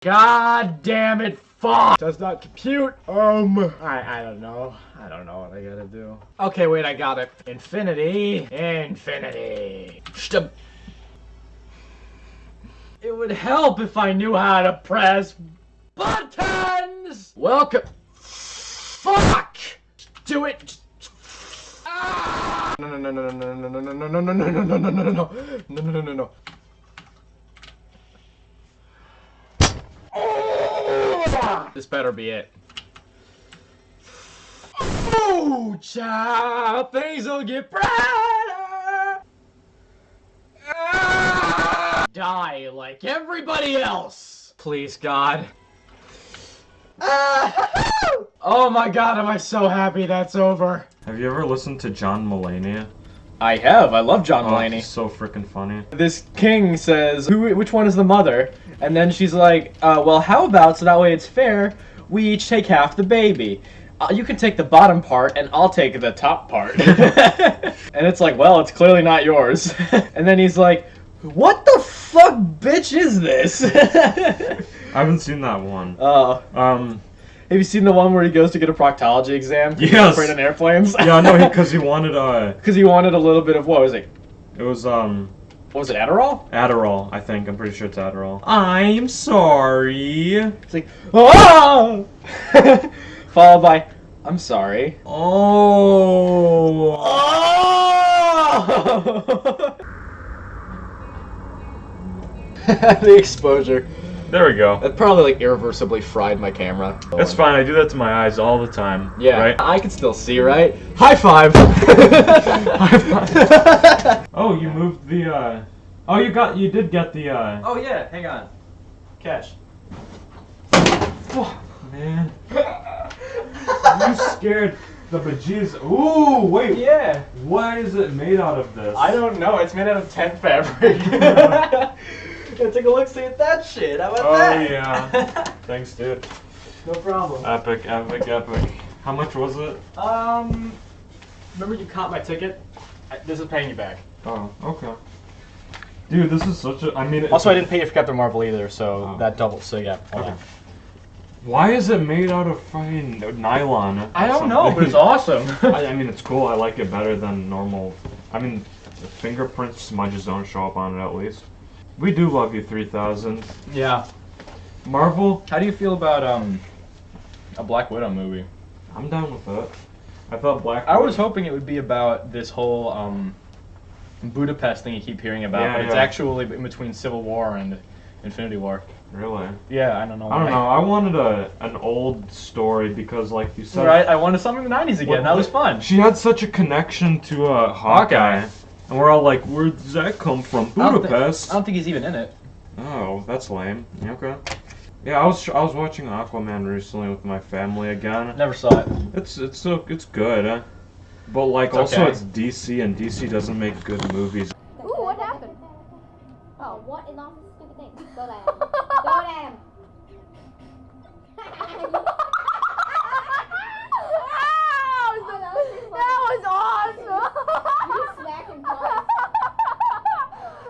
God damn it, fuck! Does not compute. I don't know. I don't know what I gotta do. Okay, wait, I got it. Infinity. Infinity. It would help if I knew how to press buttons! Welcome. Fuck! Do it! Ah! No. This better be it. Oh, child, things will get brighter. Die like everybody else. Please, God. Oh my God, am I so happy that's over. Have you ever listened to John Mulaney? I have. I love John Mulaney. He's so freaking funny. This king says, which one is the mother? And then she's like, well, how about, so that way it's fair, we each take half the baby. You can take the bottom part, and I'll take the top part. And it's like, well, it's clearly not yours. And then he's like, what the fuck, bitch, is this? I haven't seen that one. Oh. Have you seen the one where he goes to get a proctology exam? Yes. He's afraid of airplanes? Yeah, no, because he wanted, Because he wanted a little bit of, what was it? It was, What was it, Adderall? Adderall, I think. I'm pretty sure it's Adderall. I'm sorry. It's like, oh! Followed by, I'm sorry. Oh. Oh! The exposure. There we go. That probably like irreversibly fried my camera. That's fine. I do that to my eyes all the time. Yeah, right? I can still see, right? High five! High five. Oh, you moved the, Oh, you did get the, Oh yeah, hang on. Catch. Fuck, man. You scared the bejesus. Ooh, wait. Yeah. Why is it made out of this? I don't know. It's made out of tent fabric. Let's take a look, see at that shit. How about that? Oh yeah. Thanks, dude. No problem. Epic. How much was it? Remember you caught my ticket? This is paying you back. Oh, okay. Dude, this is such a. I mean. Also, I didn't pay you for Captain Marvel either, so that doubles. So yeah. Okay. Why is it made out of fucking nylon? I don't know, but it's awesome. I mean, it's cool. I like it better than normal. I mean, the fingerprint smudges don't show up on it at least. We do love you, 3000. Yeah. Marvel? How do you feel about a Black Widow movie? I'm down with that. I thought I was hoping it would be about this whole Budapest thing you keep hearing about, but it's actually in between Civil War and Infinity War. Really? Yeah, I don't know. I don't know. I wanted an old story because, like you said, right? I wanted something in the '90s again. That was fun. She had such a connection to Hawkeye, and we're all like, "Where does that come from?" Budapest. I don't think he's even in it. Oh, that's lame. Okay. Yeah, I was watching Aquaman recently with my family again. Never saw it. It's good, but like also it's DC, and DC doesn't make good movies. Ooh, what happened? Oh, what is all this stupid thing? Go down. Go down. That was awesome. You smacked him twice.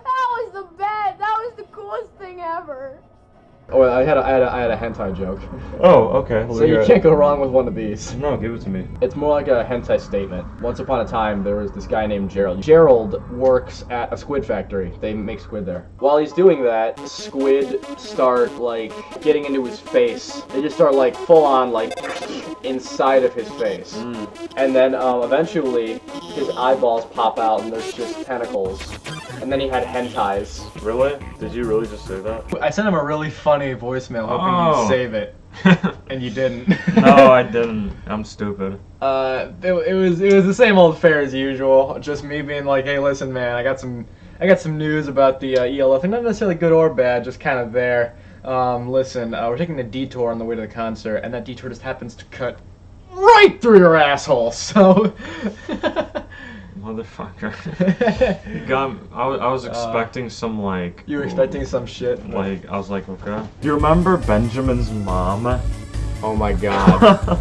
That was the best. That was the coolest thing ever. Oh, I had a hentai joke. Oh, okay. So you can't go wrong with one of these. No, give it to me. It's more like a hentai statement. Once upon a time, there was this guy named Gerald. Gerald works at a squid factory. They make squid there. While he's doing that, squid start, like, getting into his face. They just start, like, full on, like, inside of his face. And then, eventually, his eyeballs pop out and there's just tentacles. And then he had hentais. Really? Did you really just say that? I sent him a really funny voicemail hoping you'd save it. And you didn't. No, I didn't. I'm stupid. It was the same old fare as usual. Just me being like, hey, listen, man, I got some news about the ELF, and not necessarily good or bad, just kind of there. Listen, we're taking a detour on the way to the concert, and that detour just happens to cut right through your asshole. So. Motherfucker. I was expecting some, like... You were expecting some shit? Like, I was like, okay. Do you remember Benjamin's mom? Oh my god.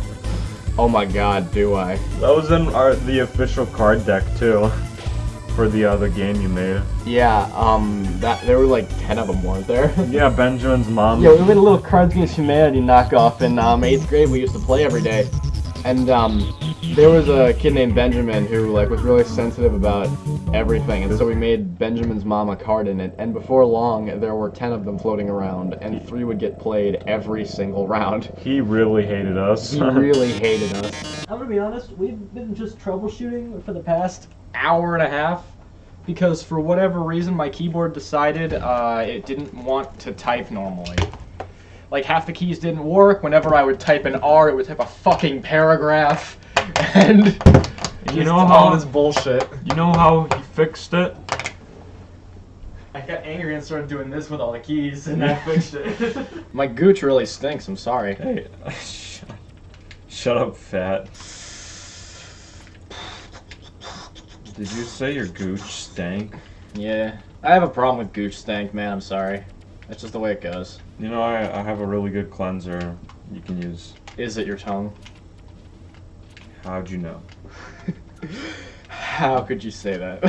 Oh my god, do I? That was in the official card deck, too. for the game you made. Yeah, that there were like 10 of them, weren't there? Yeah, Benjamin's mom. Yeah, we made a little Cards Against Humanity knockoff in 8th grade. We used to play every day, and there was a kid named Benjamin who like was really sensitive about everything, and so we made Benjamin's mom a card in it. And before long, there were 10 of them floating around, and 3 would get played every single round. He really hated us. He really hated us. I'm gonna be honest. We've been just troubleshooting for the past hour and a half. Because for whatever reason, my keyboard decided it didn't want to type normally. Like, half the keys didn't work. Whenever I would type an R, it would type a fucking paragraph. And you know all how this bullshit. You know how he fixed it? I got angry and started doing this with all the keys, and I fixed it. My gooch really stinks. I'm sorry. Hey, shut up, fat. Did you say your gooch stank? Yeah, I have a problem with gooch stank, man. I'm sorry. That's just the way it goes. You know, I have a really good cleanser you can use. Is it your tongue? How'd you know? How could you say that?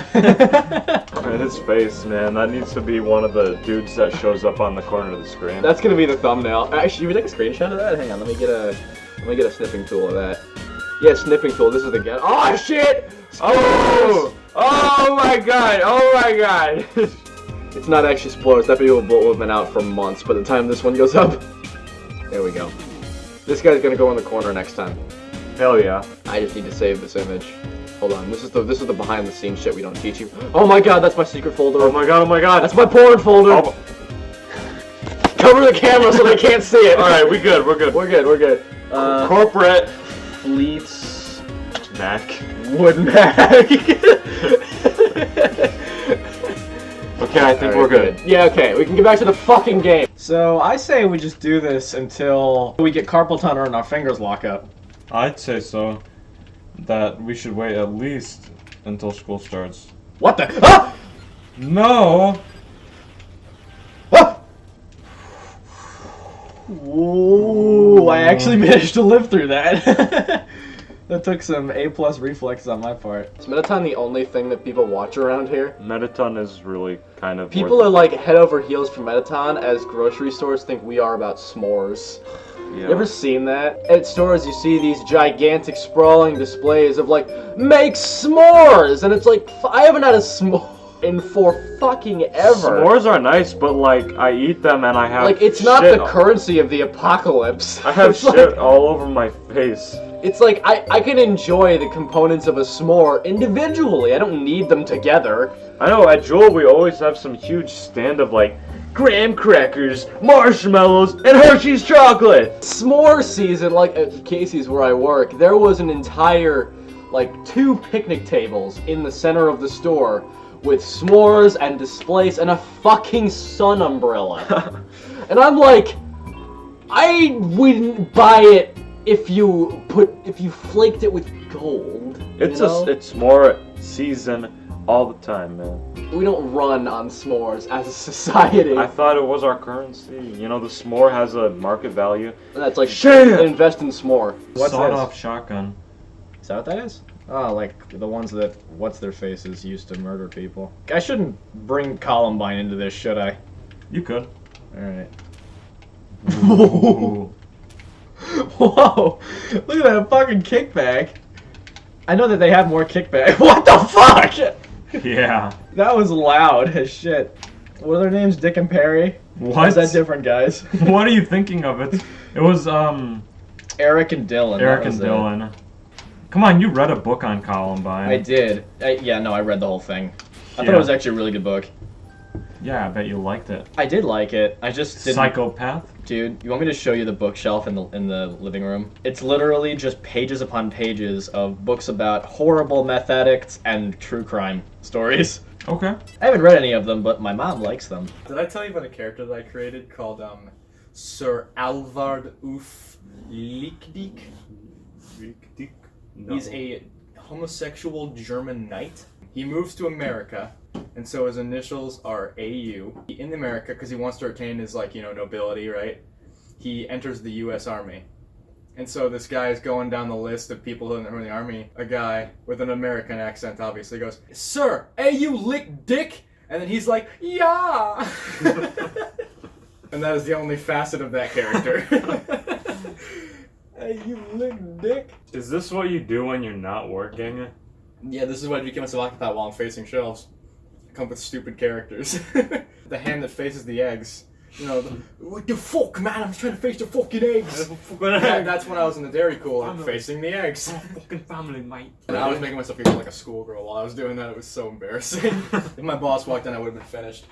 Man, his face, man. That needs to be one of the dudes that shows up on the corner of the screen. That's gonna be the thumbnail. Actually, should we take a screenshot of that? Hang on, let me get a snipping tool of that. Yeah, snipping tool. This is the guy. Oh shit! Oh! Oh my god! Oh my god! It's not actually spoilers. That video will have been out for months by the time this one goes up. There we go. This guy's gonna go in the corner next time. Hell yeah. I just need to save this image. Hold on. This is the behind the scenes shit we don't teach you. Oh my god, that's my secret folder. Oh my god, oh my god. That's my porn folder. Oh. Cover the camera so they can't see it. Alright, we're good, we're good. We're good, we're good. Corporate. Fleets. Mac. Wood Mac. Okay, I think we're good. Yeah, okay, we can get back to the fucking game. So, I say we just do this until we get carpal tunnel and our fingers lock up. I'd say so. That we should wait at least until school starts. What the? Ah! No! Ah! Ooh, I actually managed to live through that. That took some A+ reflexes on my part. Is Metaton the only thing that people watch around here? Metaton is really kind of... People are like head over heels for Metaton as grocery stores think we are about s'mores. Yeah. You ever seen that? At stores you see these gigantic sprawling displays of like, make s'mores! And it's like, I haven't had a s'more in for fucking ever. S'mores are nice, but like, I eat them and I have like, it's not shit the currency of the apocalypse. I have It's shit like, all over my face. it's like, I can enjoy the components of a s'more individually. I don't need them together. I know, at Jewel we always have some huge stand of like, graham crackers, marshmallows, and Hershey's chocolate! S'more season, like at Casey's where I work, there was an entire, like, 2 picnic tables in the center of the store with s'mores and displays and a fucking sun umbrella. And I'm like, I wouldn't buy it if you flaked it with gold. It's more season all the time, man. We don't run on s'mores as a society. I thought it was our currency. You know, the s'more has a market value. And that's like, Shit! invest in s'more. What's Sawed-off shotgun. Is that what that is? Oh, like the ones that what's-their-faces used to murder people. I shouldn't bring Columbine into this, should I? You could. Alright. Ooh. Whoa! Look at that fucking kickback. I know that they have more kickback. What the fuck? Yeah. That was loud as shit. What are their names? Dick and Perry? What? Or is that different guys? What are you thinking of? It was Eric and Dylan. Eric and Dylan. Come on, you read a book on Columbine. I did. I read the whole thing. I thought Yeah. it was actually a really good book. Yeah, I bet you liked it. I did like it. I just didn't. Psychopath? Dude, you want me to show you the bookshelf in the living room? It's literally just pages upon pages of books about horrible meth addicts and true crime stories. Okay. I haven't read any of them, but my mom likes them. Did I tell you about a character that I created called Sir Alvard Uf Likdik? No. He's a homosexual German knight. He moves to America, and so his initials are AU. In America, because he wants to retain his, like, you know, nobility, right? He enters the U.S. Army. And so this guy is going down the list of people who are in the army. A guy with an American accent obviously goes, "Sir, hey, you lick dick?" And then he's like, "Yeah." And that is the only facet of that character. Hey, you lick dick? Is this what you do when you're not working? Yeah, this is what becomes occupied while I'm facing shelves. I come up with stupid characters. The hand that faces the eggs. You know, what the fuck, man? I'm trying to face the fucking eggs. Yeah, that's when I was in the dairy cooler, facing the eggs. Fucking family, mate. And I was making myself feel like a schoolgirl while I was doing that. It was so embarrassing. If my boss walked in, I would have been finished.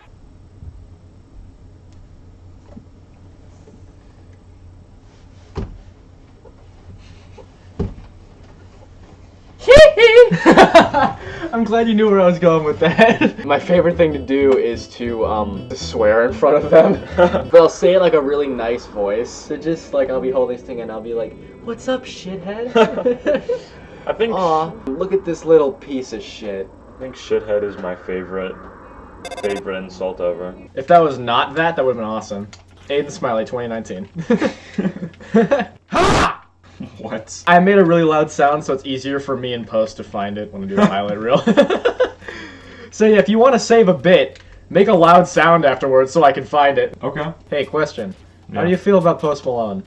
I'm glad you knew where I was going with that. My favorite thing to do is to swear in front of them. But I'll say it like a really nice voice. So just like I'll be holding this thing and I'll be like, "What's up, shithead?" I think. Aw, look at this little piece of shit. I think shithead is my favorite insult ever. If that was not that, that would have been awesome. Aiden Smiley, 2019. Ha! What? I made a really loud sound, so it's easier for me in post to find it when I do a highlight reel. So yeah, if you want to save a bit, make a loud sound afterwards so I can find it. Okay. Hey, question. Yeah. How do you feel about Post Malone?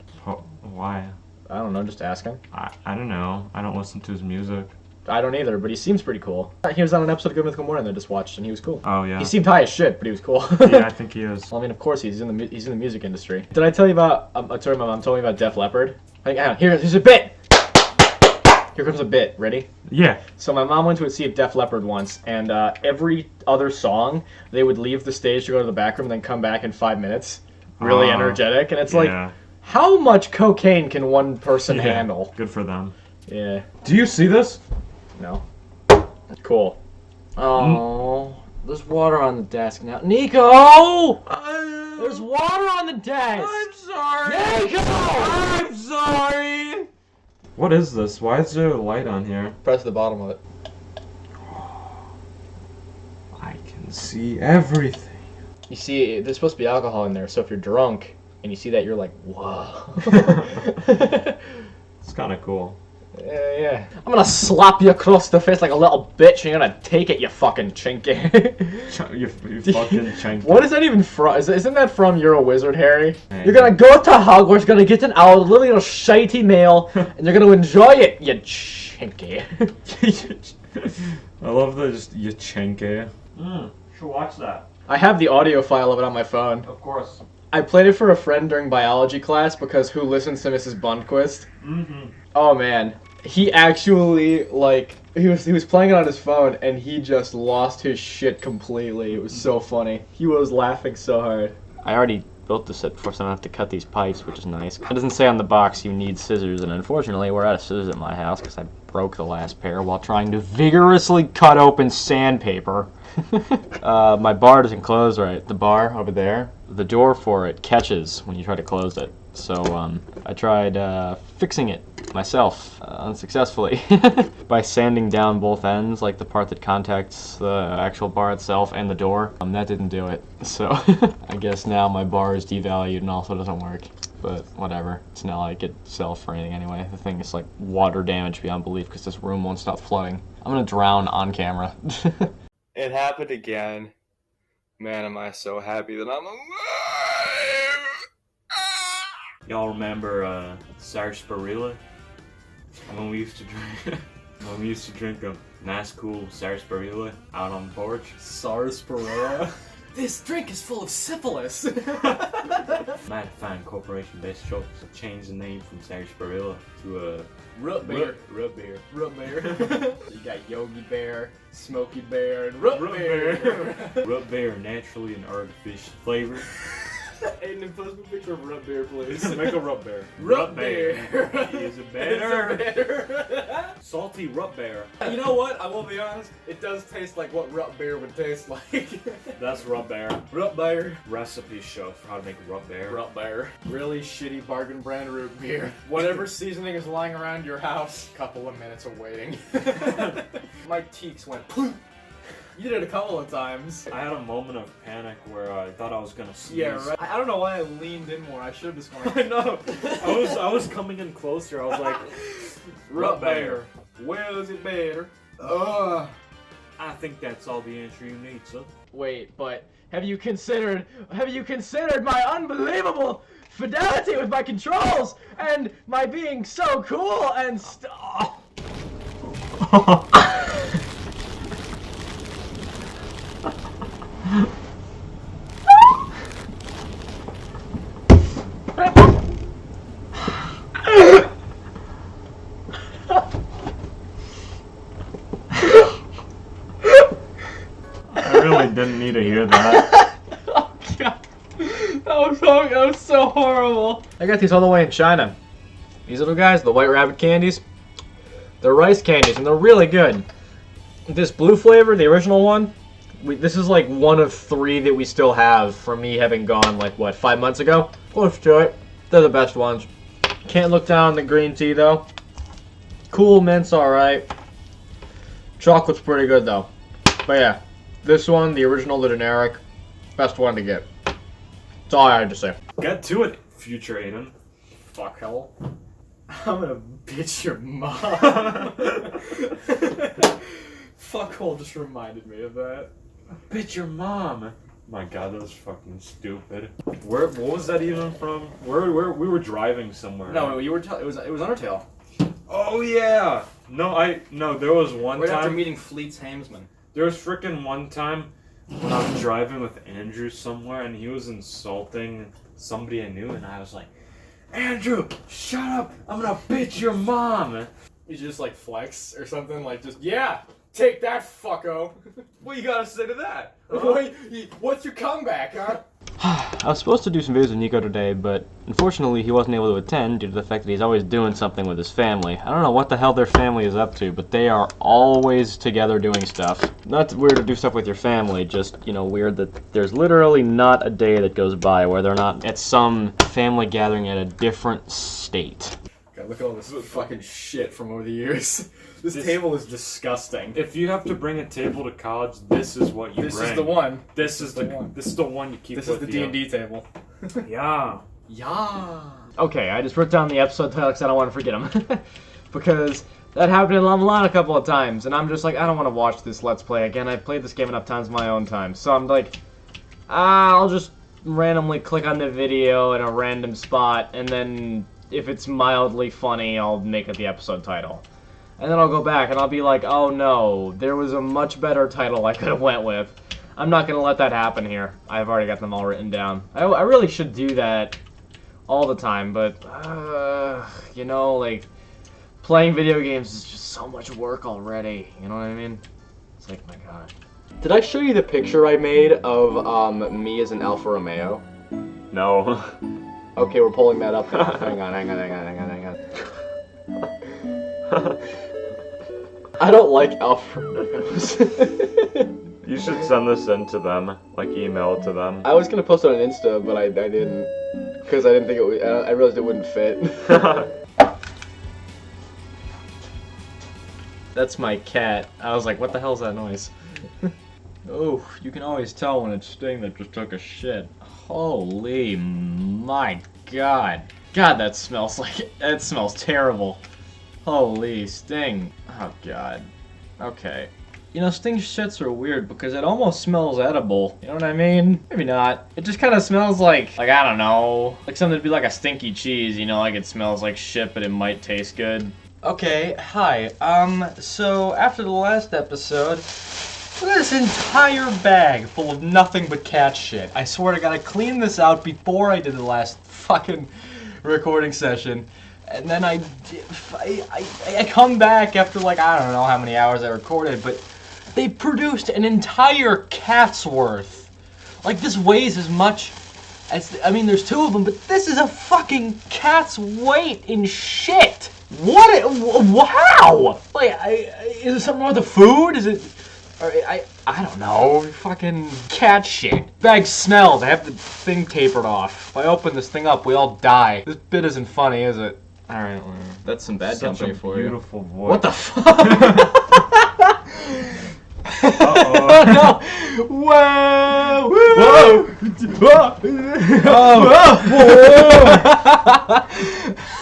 Why? I don't know, just asking. I don't know. I don't listen to his music. I don't either, but he seems pretty cool. He was on an episode of Good Mythical Morning that I just watched, and he was cool. Oh yeah. He seemed high as shit, but he was cool. Yeah, I think he is. Well, I mean, of course he's in the music industry. Did I tell you about? I told my mom told me about Def Leppard. Hang on, here's a bit. Here comes a bit. Ready? Yeah. So my mom went to see Def Leppard once, and every other song, they would leave the stage to go to the back room, then come back in 5 minutes, really energetic, and it's like, how much cocaine can one person handle? Good for them. Yeah. Do you see this? No. Cool. Oh, there's water on the desk now. Nico! There's water on the desk! I'm sorry! Nico! I'm sorry! What is this? Why is there a light on here? Press the bottom of it. I can see everything. You see, there's supposed to be alcohol in there, so if you're drunk and you see that, you're like, whoa. It's kind of cool. Yeah. I'm gonna slap you across the face like a little bitch, and you're gonna take it, you fucking chinky. You fucking chunky. What is that even from? Isn't that from You're a Wizard, Harry? Hey. You're gonna go to Hogwarts, you're gonna get an owl, a little shitey mail, and you're gonna enjoy it, you chinky. I love the just you chinky. Should watch that. I have the audio file of it on my phone. Of course. I played it for a friend during biology class because who listens to Mrs. Bundquist? Mm-hmm. Oh man, he actually he was playing it on his phone and he just lost his shit completely. It was so funny. He was laughing so hard. I already built this set before, so I don't have to cut these pipes, which is nice. It doesn't say on the box you need scissors, and unfortunately we're out of scissors at my house because I broke the last pair while trying to vigorously cut open sandpaper. My bar doesn't close right. The bar over there, the door for it catches when you try to close it. So I tried fixing it myself unsuccessfully by sanding down both ends, like the part that contacts the actual bar itself and the door. That didn't do it. So I guess now my bar is devalued and also doesn't work. But whatever. It's not like it sells for anything anyway. The thing is like water damage beyond belief because this room won't stop flooding. I'm gonna drown on camera. It happened again. Man, am I so happy that I'm alive! Y'all remember sarsaparilla? When we used to drink a nice cool sarsaparilla out on the porch. Sarsaparilla? This drink is full of syphilis! Might find corporation-based chocolates have changed the name from sarsaparilla to Root beer. Root beer. Root beer. You got Yogi Bear, Smoky Bear, and Root beer. Root beer, naturally and artificial flavor. Aiden, post a picture of root beer, please. Make a root beer. Root beer is better. better. Salty root beer. You know what? I will be honest. It does taste like what root beer would taste like. That's root beer. Root beer. Recipe show for how to make root beer. Root beer. Really shitty bargain brand root beer. Whatever seasoning is lying around your house, couple of minutes of waiting. My cheeks went poof. You did it a couple of times. I had a moment of panic where I thought I was gonna sneeze. Yeah, right. I don't know why I leaned in more. I should have just gone. I know. I was coming in closer. I was like, Rut bear. Well, is it better? Ugh. I think that's all the answer you need, sir. Wait, but have you considered my unbelievable fidelity with my controls and my being so cool and I really didn't need to hear that. Oh god. That was so horrible. I got these all the way in China. These little guys, the white rabbit candies. They're rice candies and they're really good. This blue flavor, the original one, this is like one of 3 that we still have from me having gone like what, 5 months ago? Close to it. They're the best ones. Can't look down on the green tea though. Cool mint's alright. Chocolate's pretty good though. But yeah, this one, the original, the generic, best one to get. That's all I had to say. Get to it, future Aiden. Fuck hell. I'm gonna bitch your mom. Fuckhole just reminded me of that. Bitch your mom. My god, that was fucking stupid. What was that even from? Where we were driving somewhere. No, you were it was Undertale. Oh yeah. No, there was one Right time after meeting Fleet's Hamsman. There was frickin' one time when I was driving with Andrew somewhere and he was insulting somebody I knew and I was like, Andrew, shut up! I'm gonna bitch your mom! You just like flex or something, like just, yeah, take that, fucko. What you gotta say to that? What's your comeback, huh? I was supposed to do some videos with Nico today, but unfortunately he wasn't able to attend due to the fact that he's always doing something with his family. I don't know what the hell their family is up to, but they are always together doing stuff. Not weird to do stuff with your family, just, you know, weird that there's literally not a day that goes by where they're not at some family gathering at a different state. God, look at all this fucking shit from over the years. This table is disgusting. If you have to bring a table to college, this is what you bring. This is the one. This is the one you keep This with is the you. D&D table. Yeah. Yeah. Okay, I just wrote down the episode title because I don't want to forget them. Because that happened in Lava a couple of times, and I'm just like, I don't want to watch this Let's Play again. I've played this game enough times in my own time. So I'm like, I'll just randomly click on the video in a random spot, and then if it's mildly funny, I'll make it the episode title. And then I'll go back and I'll be like, oh no, there was a much better title I could have went with. I'm not going to let that happen here. I've already got them all written down. I really should do that all the time, but, you know, like, playing video games is just so much work already, you know what I mean? It's like, my god. Did I show you the picture I made of, me as an Alfa Romeo? No. Okay, we're pulling that up now. Hang on. I don't like Alfa Romeos. You should send this in to them, like email it to them. I was gonna post it on Insta, but I didn't, because I didn't think it would. I realized it wouldn't fit. That's my cat. I was like, what the hell's that noise? Oh, you can always tell when it's Sting that just took a shit. Holy my god. God, that smells terrible. Holy Sting. Oh god. Okay. You know, Sting shits are weird because it almost smells edible. You know what I mean? Maybe not. It just kind of smells like I don't know, like something to be like a stinky cheese, you know, like it smells like shit but it might taste good. Okay, hi. So after the last episode, look at this entire bag full of nothing but cat shit. I swear to God, I cleaned this out before I did the last fucking recording session. And then I come back after like, I don't know how many hours I recorded, but they produced an entire cat's worth. Like, this weighs as much as, I mean, there's 2 of them, but this is a fucking cat's weight in shit. What? How? Like, is there something wrong with the food? Is it, or I don't know, fucking cat shit. Bag smells, I have the thing tapered off. If I open this thing up, we all die. This bit isn't funny, is it? Alright, that's some bad company for you. Beautiful voice. What the fuck? Uh-oh. No! Whoa!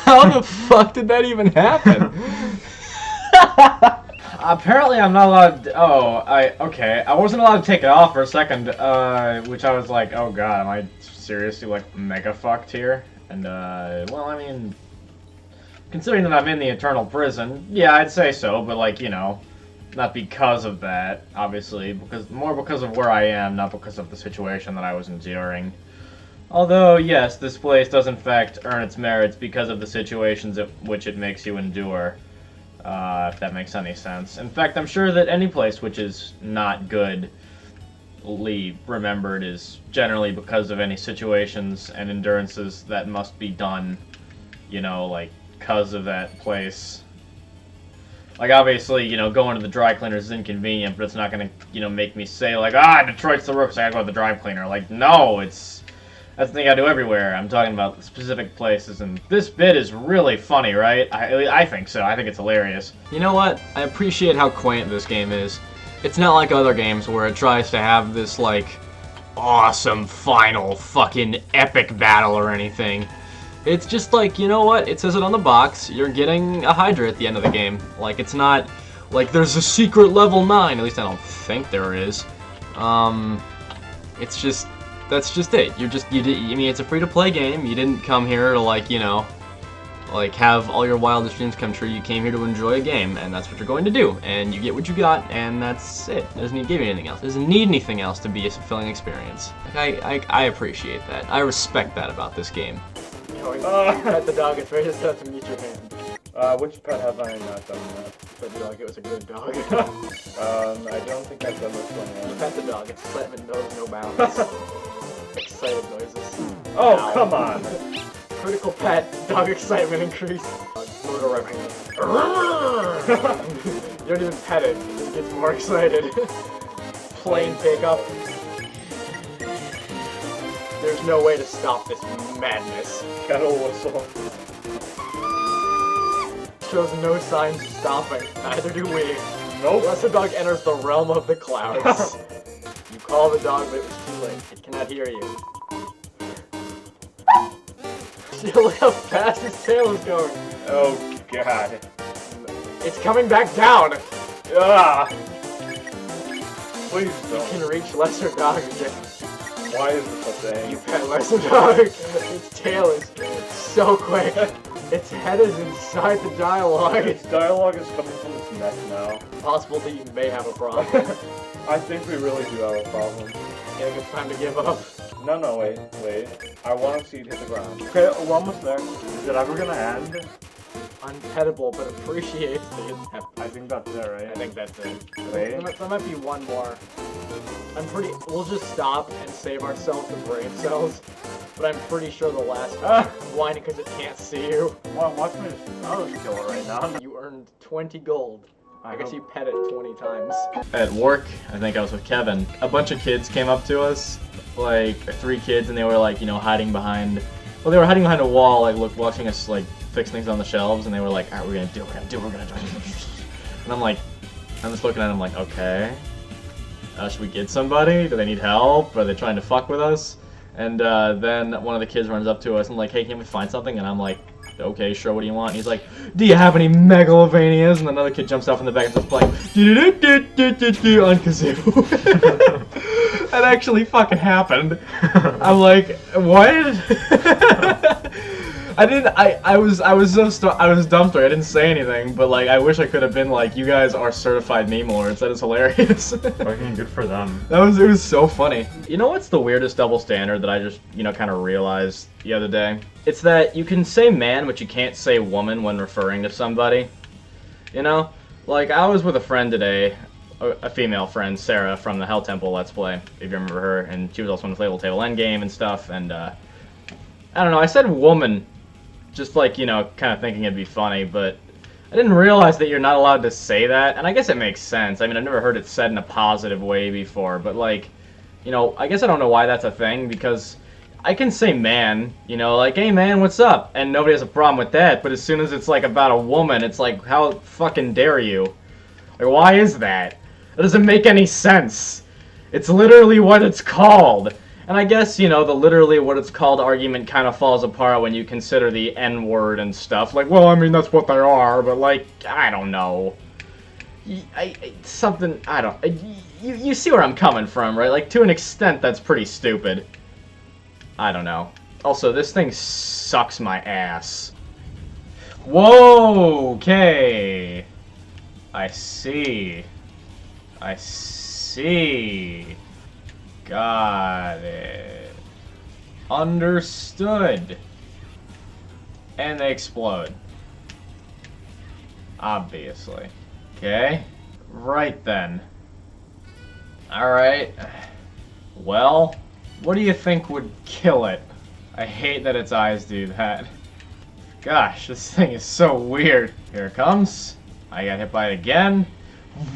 How the fuck did that even happen? Apparently I'm not allowed to, okay. I wasn't allowed to take it off for a second, which I was like, oh god, am I seriously, like, mega fucked here? And, well, I mean, considering that I'm in the eternal prison, yeah, I'd say so, but, like, you know, not because of that, obviously, more because of where I am, not because of the situation that I was enduring. Although, yes, this place does in fact earn its merits because of the situations at which it makes you endure. If that makes any sense. In fact, I'm sure that any place which is not goodly remembered is generally because of any situations and endurances that must be done, you know, like, because of that place. Like, obviously, you know, going to the dry cleaner is inconvenient, but it's not gonna, you know, make me say, like, Detroit's the worst, I gotta go to the dry cleaner. Like, no, that's the thing I do everywhere. I'm talking about specific places, and this bit is really funny, right? I think so. I think it's hilarious. You know what? I appreciate how quaint this game is. It's not like other games where it tries to have this, like, awesome final fucking epic battle or anything. It's just like, you know what? It says it on the box. You're getting a Hydra at the end of the game. Like, it's not like there's a secret level 9. At least I don't think there is. It's just... That's just it. I mean, it's a free-to-play game. You didn't come here to, like, you know, like, have all your wildest dreams come true. You came here to enjoy a game, and that's what you're going to do. And you get what you got, and that's it. It doesn't need to give you anything else. It doesn't need anything else to be a fulfilling experience. Like, I appreciate that. I respect that about this game. Pet the dog. It's right just have to meet your hand. Which pet have I not done yet? Pet the dog. It was a good dog. I don't think I've done this one yet. Pet the dog. It's excitement knows no bounds. Excited noises. Oh, Ow. come on! Critical pet, dog excitement increase. Motor revving. You don't even pet it, it just gets more excited. Plane pickup. There's no way to stop this madness. Kettle whistle. Shows no signs of stopping, neither do we. Nope. Unless the dog enters the realm of the clouds. You call the dog, but it was too late. It cannot hear you. Look how fast his tail is going. Oh, God. It's coming back down. Ah! Please You don't. can reach lesser dog again. Why is this a thing? You pet lesser dog. Its tail is so quick. Its head is inside the dialogue. Its dialogue is coming from its neck now. Possible that you may have a problem. I think we really do have a problem. You think it's time to give up? No, wait. I want to see it hit the ground. Okay, we're almost there. Is it ever gonna end? Unpettable, but appreciates the I think that's it, right? I think that's it. Wait. There might be one more. We'll just stop and save ourselves the brain cells. But I'm pretty sure the last one whining because it can't see you. Well, watch me I'll just kill it right now. You earned 20 gold. I guess you pet it 20 times. At work, I think I was with Kevin. A bunch of kids came up to us, like 3 kids, and they were like, you know, hiding behind. Well, they were hiding behind a wall, like watching us like fix things on the shelves, and they were like, "All right, we're gonna do it. And I'm just looking at them like, okay, should we get somebody? Do they need help? Are they trying to fuck with us? And then one of the kids runs up to us and like, hey, can we find something? And I'm like, okay, sure, what do you want? And he's like, do you have any megalovanias? And another kid jumps off in the back and starts playing on kazoo. That actually fucking happened. I'm like, what? I was dumbstruck. I didn't say anything, but like I wish I could have been like, you guys are certified meme lords. That is hilarious. Fucking good for them. It was so funny. You know what's the weirdest double standard that I just, you know, kind of realized the other day? It's that you can say man, but you can't say woman when referring to somebody. You know? Like, I was with a friend today, a female friend, Sarah, from the Hell Temple Let's Play, if you remember her, and she was also in the Inflatable Table Endgame and stuff, and, I don't know, I said woman, just like, you know, kind of thinking it'd be funny, but I didn't realize that you're not allowed to say that, and I guess it makes sense. I mean, I've never heard it said in a positive way before, but, like, you know, I guess I don't know why that's a thing, because I can say man, you know, like, hey man, what's up? And nobody has a problem with that, but as soon as it's, like, about a woman, it's like, how fucking dare you? Like, why is that? That doesn't make any sense. It's literally what it's called. And I guess, you know, the literally what it's called argument kind of falls apart when you consider the N-word and stuff. Like, well, I mean, that's what they are, but, like, I don't know. You see where I'm coming from, right? Like, to an extent, that's pretty stupid. I don't know. Also, this thing sucks my ass. Whoa, okay. I see. I see. Got it. Understood. And they explode. Obviously. Okay. Right then. Alright. Well, what do you think would kill it? I hate that its eyes do that. Gosh, this thing is so weird. Here it comes. I got hit by it again.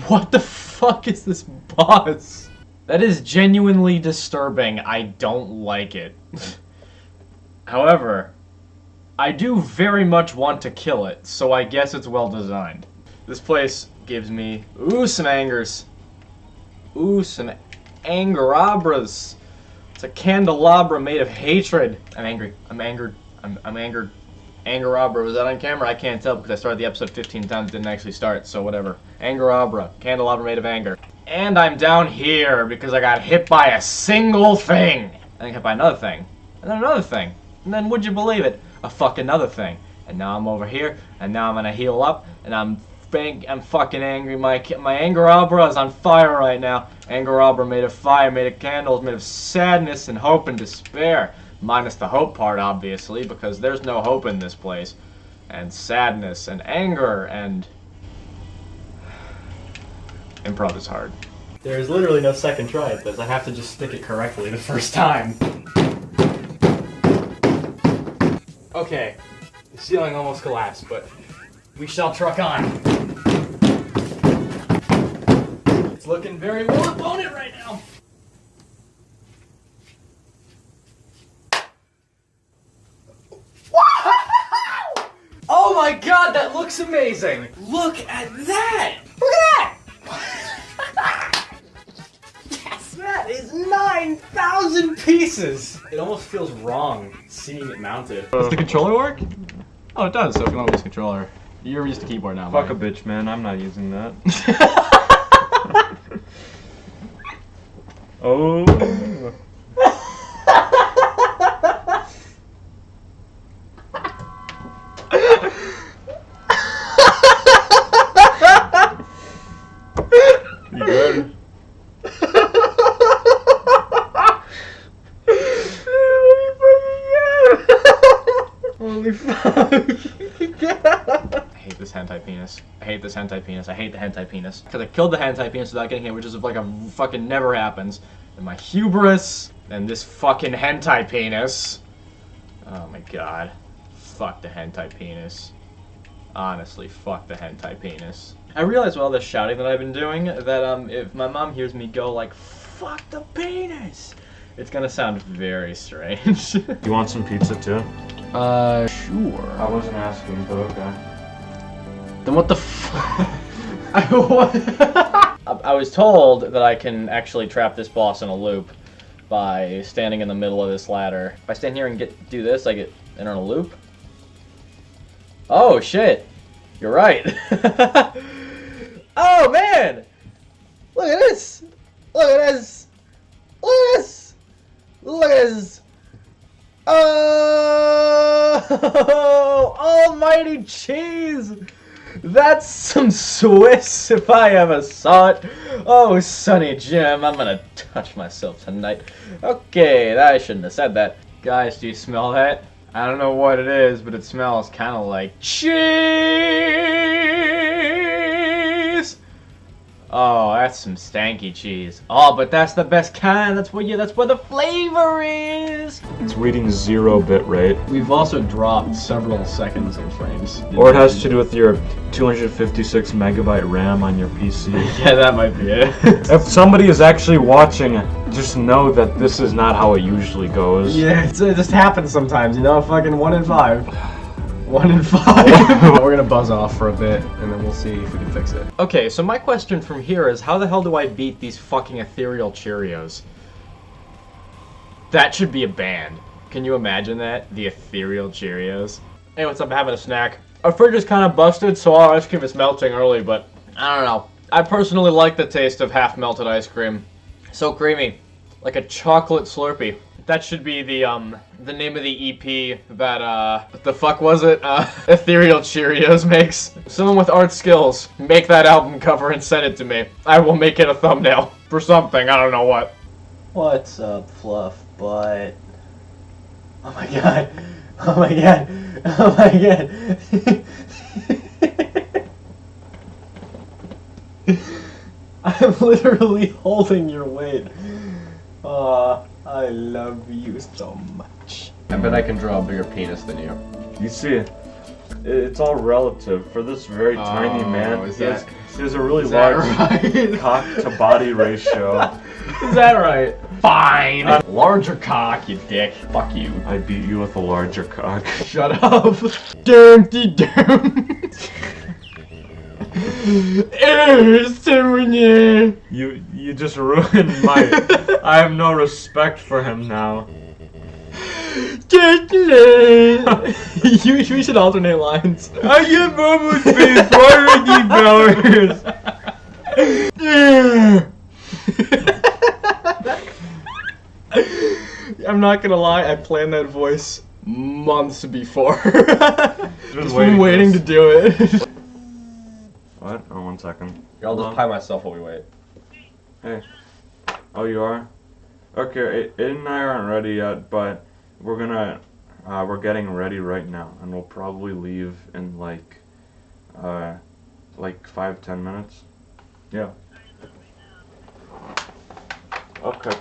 What the fuck is this buzz? That is genuinely disturbing. I don't like it. However, I do very much want to kill it, so I guess it's well designed. This place gives me, some angers. Some angerabras. It's a candelabra made of hatred. I'm angry. I'm angered. I'm angered. Angerabra, was that on camera? I can't tell because I started the episode 15 times, didn't actually start, so whatever. Angerabra. Candelabra made of anger. And I'm down here because I got hit by a single thing. I got hit by another thing. And then another thing. And then, would you believe it? A fucking another thing. And now I'm over here, and now I'm gonna heal up, and I'm fucking angry. My Angerabra is on fire right now. Angerabra made of fire, made of candles, made of sadness and hope and despair. Minus the hope part, obviously, because there's no hope in this place. And sadness and anger and... Improv is hard. There's literally no second try at this. I have to just stick it correctly the first time. Okay. The ceiling almost collapsed, but we shall truck on. It's looking very well opponent right now. Oh my god, that looks amazing! Look at that! Look at that! Yes, that is 9,000 pieces! It almost feels wrong seeing it mounted. Does the controller work? Oh, it does, so if you want to use the controller. You're used to keyboard now, Fuck a bitch, man. I'm not using that. Oh. You good? Holy fuck. I hate this hentai penis. I hate this hentai penis. I hate the hentai penis. Because I killed the hentai penis without getting hit, which is like a fucking never happens. And my hubris, and this fucking hentai penis. Oh my god. Fuck the hentai penis. Honestly, fuck the hentai penis. I realize with all this shouting that I've been doing, that if my mom hears me go like, fuck the penis, it's gonna sound very strange. You want some pizza too? Sure. I wasn't asking, but okay. Then what the fuck? I was told that I can actually trap this boss in a loop by standing in the middle of this ladder. If I stand here and do this, I get in a loop. Oh shit! You're right. Oh man! Look at this! Look at this! Look at this! Look at this! Oh! Almighty cheese! That's some Swiss if I ever saw it. Oh, Sonny Jim, I'm gonna touch myself tonight. Okay, I shouldn't have said that. Guys, do you smell that? I don't know what it is, but it smells kind of like cheese. Oh, that's some stanky cheese. Oh, but that's the best kind. That's where the flavor is. It's reading 0 bit rate. We've also dropped several seconds in frames. Or it has to do with your 256 megabyte RAM on your PC. Yeah, that might be it. If somebody is actually watching, just know that this is not how it usually goes. Yeah, it just happens sometimes, you know? Fucking 1 in 5. 1 in 5. We're gonna buzz off for a bit, and then we'll see if we can fix it. Okay, so my question from here is, how the hell do I beat these fucking ethereal Cheerios? That should be a band. Can you imagine that? The ethereal Cheerios. Hey, what's up? Having a snack. Our fridge is kind of busted, so our ice cream is melting early, but I don't know. I personally like the taste of half-melted ice cream. So creamy. Like a chocolate Slurpee. That should be the name of the EP that, what the fuck was it? Ethereal Cheerios makes. Someone with art skills, make that album cover and send it to me. I will make it a thumbnail for something, I don't know what. What's up, Fluff Butt? Oh my god. Oh my god. Oh my god. I'm literally holding your weight. I love you so much. I bet I can draw a bigger penis than you. You see, it's all relative. For this very tiny man, he has a really large right? cock to body ratio. Is that right? Fine! Larger cock, you dick. Fuck you. I beat you with a larger cock. Shut up. Dirty damn. You just ruined my. I have no respect for him now. We should alternate lines. I get Momo's face. Why I'm not gonna lie, I planned that voice months before. Just been waiting to do it. What? Oh, 1 second. I'll just pie myself while we wait. Hey. Oh, you are? Okay, Aiden and I aren't ready yet, but we're getting ready right now, and we'll probably leave in like 5-10 minutes. Yeah. Okay.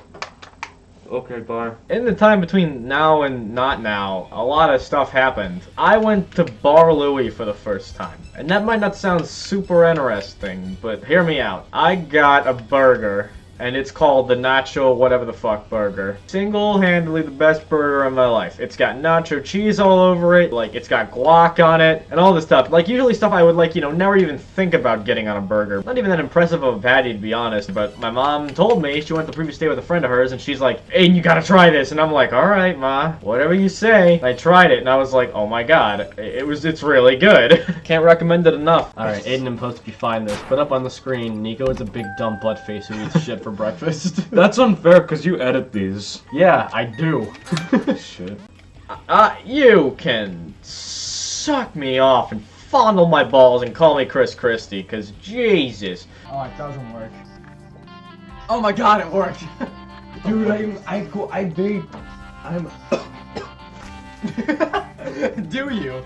Okay, bye. In the time between now and not now, a lot of stuff happened. I went to Bar Louie for the first time. And that might not sound super interesting, but hear me out. I got a burger, and it's called the Nacho whatever the fuck burger. Single-handedly the best burger of my life. It's got nacho cheese all over it, like it's got guac on it, and all this stuff. Like usually stuff I would like, never even think about getting on a burger. Not even that impressive of a patty to be honest, but my mom told me she went the previous day with a friend of hers, and she's like, Aiden, you gotta try this, and I'm like, alright ma, whatever you say. And I tried it, and I was like, oh my god, it's really good. Can't recommend it enough. Alright, Aiden and Post, if you find this, put up on the screen, Nico is a big dumb butt face who eats shit for breakfast. That's unfair, because you edit these. Yeah, I do. Shit. You can suck me off and fondle my balls and call me Chris Christie, because Jesus. Oh, it doesn't work. Oh my god, it worked. Dude, Do you?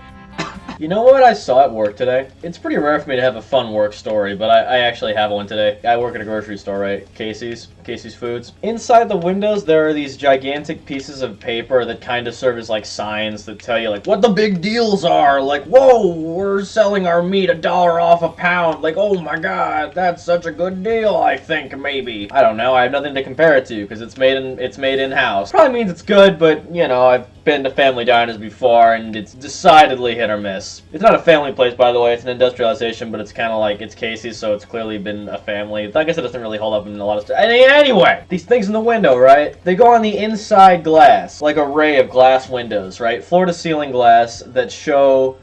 You know what I saw at work today? It's pretty rare for me to have a fun work story, but I actually have one today. I work at a grocery store, right? Casey's Foods. Inside the windows, there are these gigantic pieces of paper that kind of serve as like signs that tell you like what the big deals are. Like, whoa, we're selling our meat $1 off a pound. Like, oh my god, that's such a good deal, I think, maybe. I don't know, I have nothing to compare it to because it's made in-house. Probably means it's good, but I've been to family diners before and it's decidedly hit or miss. It's not a family place, by the way, it's an industrialization, but it's kind of like, it's Casey's, so it's clearly been a family. I guess it doesn't really hold up in a lot of stuff. Anyway, these things in the window, right? They go on the inside glass, like an array of glass windows, right? Floor-to-ceiling glass that show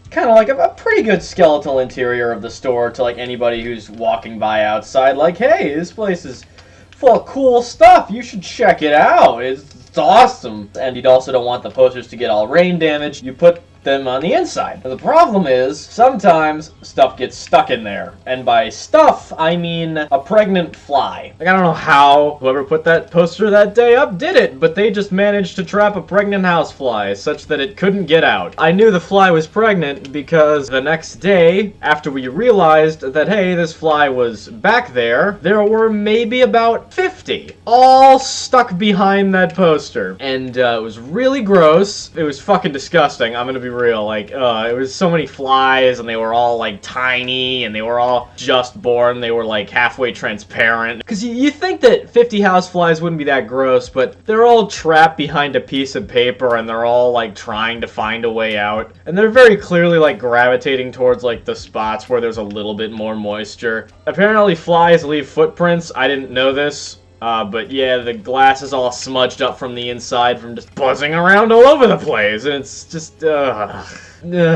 kind of like a pretty good skeletal interior of the store to like anybody who's walking by outside. Like, hey, this place is full of cool stuff. You should check it out. It's awesome. And you also don't want the posters to get all rain damaged. You put them on the inside. Now, the problem is, sometimes stuff gets stuck in there. And by stuff, I mean a pregnant fly. Like, I don't know how whoever put that poster that day up did it, but they just managed to trap a pregnant housefly such that it couldn't get out. I knew the fly was pregnant because the next day, after we realized that, hey, this fly was back there were maybe about 50, all stuck behind that poster. And it was really gross. It was fucking disgusting. I'm gonna be be real. Like, it was so many flies, and they were all, like, tiny, and they were all just born. They were, like, halfway transparent. Because you think that 50 houseflies wouldn't be that gross, but they're all trapped behind a piece of paper, and they're all, like, trying to find a way out. And they're very clearly, like, gravitating towards, like, the spots where there's a little bit more moisture. Apparently, flies leave footprints. I didn't know this. But yeah, the glass is all smudged up from the inside from just buzzing around all over the place, and it's just, no,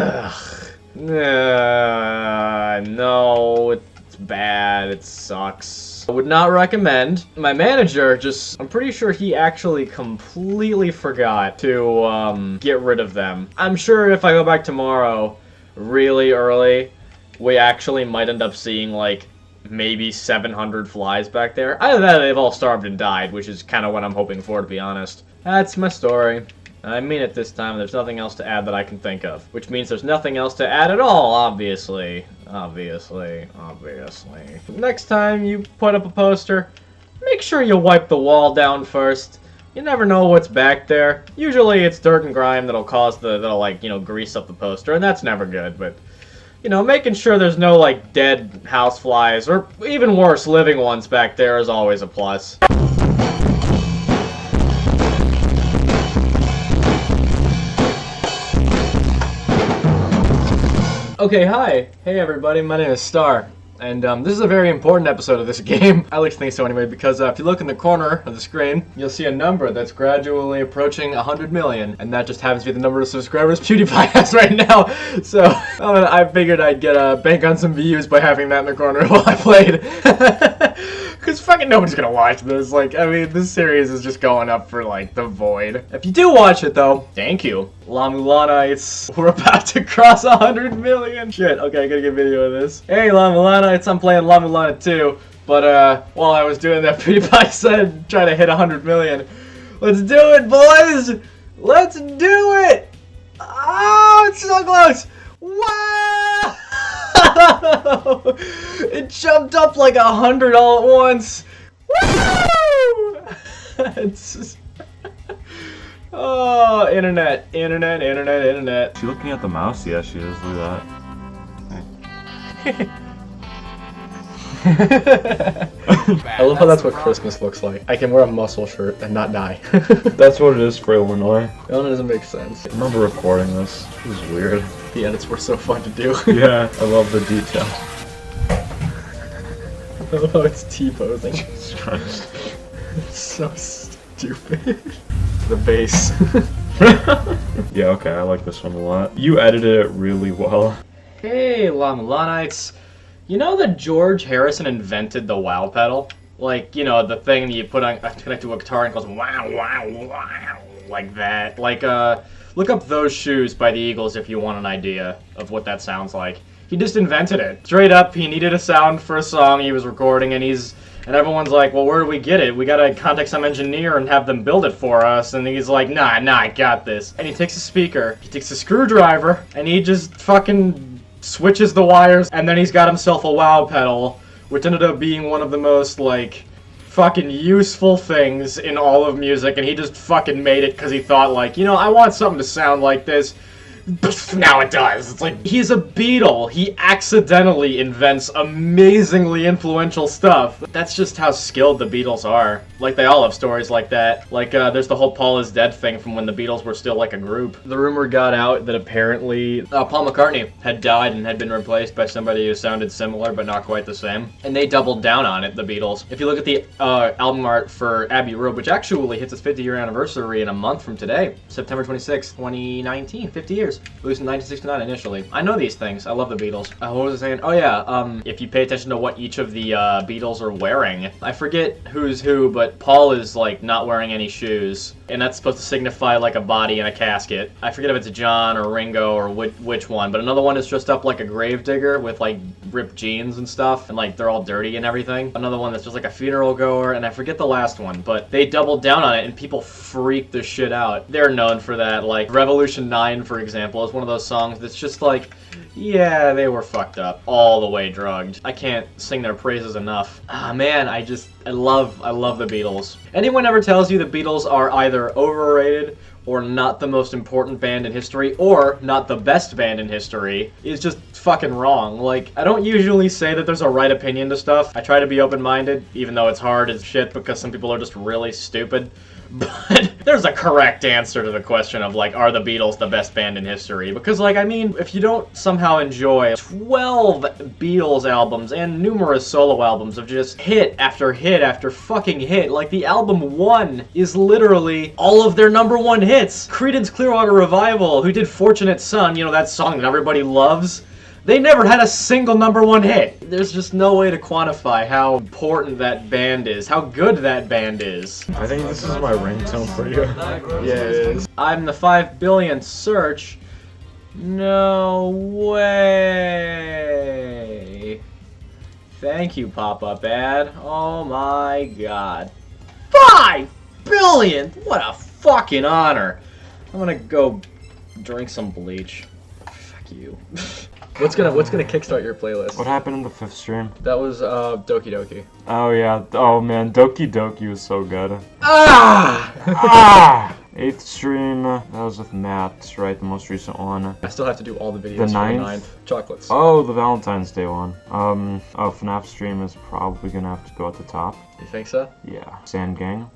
it's bad, it sucks. I would not recommend. My manager I'm pretty sure he actually completely forgot to, get rid of them. I'm sure if I go back tomorrow really early, we actually might end up seeing, like, maybe 700 flies back there. Either that or they've all starved and died, which is kind of what I'm hoping for, to be honest. That's my story. I mean it this time. There's nothing else to add that I can think of. Which means there's nothing else to add at all, obviously. Obviously. Next time you put up a poster, make sure you wipe the wall down first. You never know what's back there. Usually it's dirt and grime that'll grease up the poster, and that's never good, but you know, making sure there's no, like, dead houseflies, or even worse, living ones back there is always a plus. Okay, hi. Hey, everybody. My name is Star. And this is a very important episode of this game. I like to think so anyway, because if you look in the corner of the screen, you'll see a number that's gradually approaching 100 million. And that just happens to be the number of subscribers PewDiePie has right now. So I figured I'd get a bank on some views by having that in the corner while I played. Because fucking nobody's gonna watch this. Like, I mean, this series is just going up for, like, the void. If you do watch it, though, thank you. La Mulanites, we're about to cross 100 million. Shit, okay, I gotta get a video of this. Hey, La Mulanites, I'm playing La Mulana 2. But, while I was doing that, PewDiePie said, try to hit 100 million. Let's do it, boys! Let's do it! Oh, it's so close! Wow! It jumped up like 100 all at once. Woo! It's just... Oh, internet. Is she looking at the mouse? Yeah, she is. Look at that. I love how that's what Christmas looks like. I can wear a muscle shirt and not die. That's what it is for Illinois. That doesn't make sense. I remember recording this. It was weird. The edits were so fun to do. Yeah, I love the detail. I love how it's T-posing. Jesus Christ. It's so stupid. The bass. Yeah, okay, I like this one a lot. You edited it really well. Hey, La Mulanites. You know that George Harrison invented the wow pedal? Like, you know, the thing that you put on, connect to a guitar and goes wow, wow, wow, like that. Like, look up Those Shoes by the Eagles if you want an idea of what that sounds like. He just invented it. Straight up, he needed a sound for a song he was recording, and everyone's like, well, where do we get it? We gotta contact some engineer and have them build it for us. And he's like, nah, I got this. And he takes a speaker, he takes a screwdriver, and he just fucking switches the wires, and then he's got himself a wow pedal, which ended up being one of the most, like, fucking useful things in all of music, and he just fucking made it because he thought, like, you know, I want something to sound like this. Now it does. It's like, he's a Beatle. He accidentally invents amazingly influential stuff. That's just how skilled the Beatles are. Like, they all have stories like that. Like, there's the whole Paul is dead thing from when the Beatles were still like a group. The rumor got out that apparently Paul McCartney had died and had been replaced by somebody who sounded similar but not quite the same. And they doubled down on it, the Beatles. If you look at the album art for Abbey Road, which actually hits its 50-year anniversary in a month from today, September 26, 2019, 50 years. Released in 1969 initially. I know these things. I love the Beatles. What was I saying? Oh yeah, if you pay attention to what each of the Beatles are wearing, I forget who's who, but Paul is like not wearing any shoes, and that's supposed to signify like a body in a casket. I forget if it's John or Ringo or which one, but another one is dressed up like a gravedigger with like ripped jeans and stuff, and like they're all dirty and everything. Another one that's just like a funeral goer, and I forget the last one, but they doubled down on it and people freaked the shit out. They're known for that. Like Revolution 9, for example, is one of those songs that's just like, yeah, they were fucked up, all the way drugged. I can't sing their praises enough. Ah, man, I love the Beatles. Anyone ever tells you the Beatles are either overrated or not the most important band in history, or not the best band in history, is just fucking wrong. Like, I don't usually say that there's a right opinion to stuff. I try to be open-minded, even though it's hard as shit because some people are just really stupid. But there's a correct answer to the question of, like, are the Beatles the best band in history? Because, like, I mean, if you don't somehow enjoy 12 Beatles albums and numerous solo albums of just hit after fucking hit, like, the album One is literally all of their #1 hits. Creedence Clearwater Revival, who did Fortunate Son, you know, that song that everybody loves, they never had a single #1 hit. There's just no way to quantify how important that band is, how good that band is. I think this is my ringtone for you. Yeah, it is. I'm the 5 billionth search. No way. Thank you, Pop-Up Ad. Oh my god. 5 billionth! What a fucking honor. I'm gonna go drink some bleach. Fuck you. What's gonna kickstart your playlist? What happened in the 5th stream? That was Doki Doki. Oh yeah. Oh man, Doki Doki was so good. Ah! 8th stream, that was with Matt, right? The most recent one. I still have to do all the videos The for 9th? Chocolates. Oh, the Valentine's Day one. FNAF stream is probably gonna have to go at the top. You think so? Yeah. Sand Gang.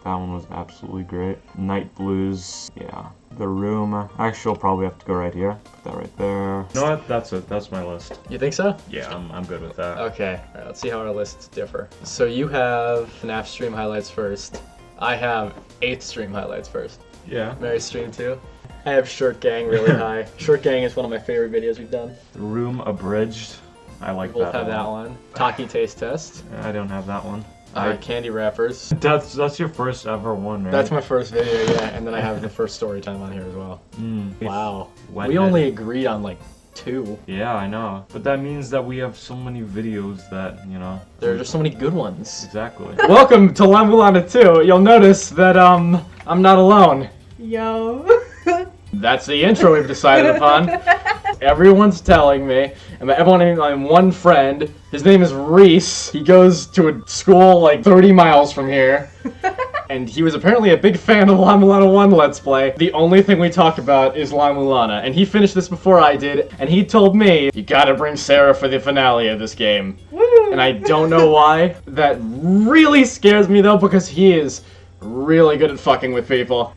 That one was absolutely great. Night Blues, yeah. The Room. Actually, I'll probably have to go right here. Put that right there. You know what? That's it. That's my list. You think so? Yeah, I'm good with that. Okay. Alright, let's see how our lists differ. So you have FNAF stream highlights first. I have 8th stream highlights first. Yeah. Mary stream 2. I have Short Gang really high. Short Gang is one of my favorite videos we've done. The Room Abridged. I like We both that have that one. Taki Taste Test. I don't have that one. Candy Wrappers. That's your first ever one, right? That's my first video, yeah, and then I have the first Storytime on here as well. Wow. Went We ahead. only agreed on like 2. Yeah, I know. But that means that we have so many videos that, you know. There are just so many good ones. Exactly. Welcome to Lamulana 2. You'll notice that I'm not alone. Yo. That's the intro we've decided upon. Everyone's telling me, and everyone, I'm one friend. His name is Reese. He goes to a school like 30 miles from here. And he was apparently a big fan of La Mulana 1 Let's Play. The only thing we talk about is La Mulana. And he finished this before I did, and he told me, you gotta bring Sarah for the finale of this game. Woo. And I don't know why. That really scares me though, because he is really good at fucking with people.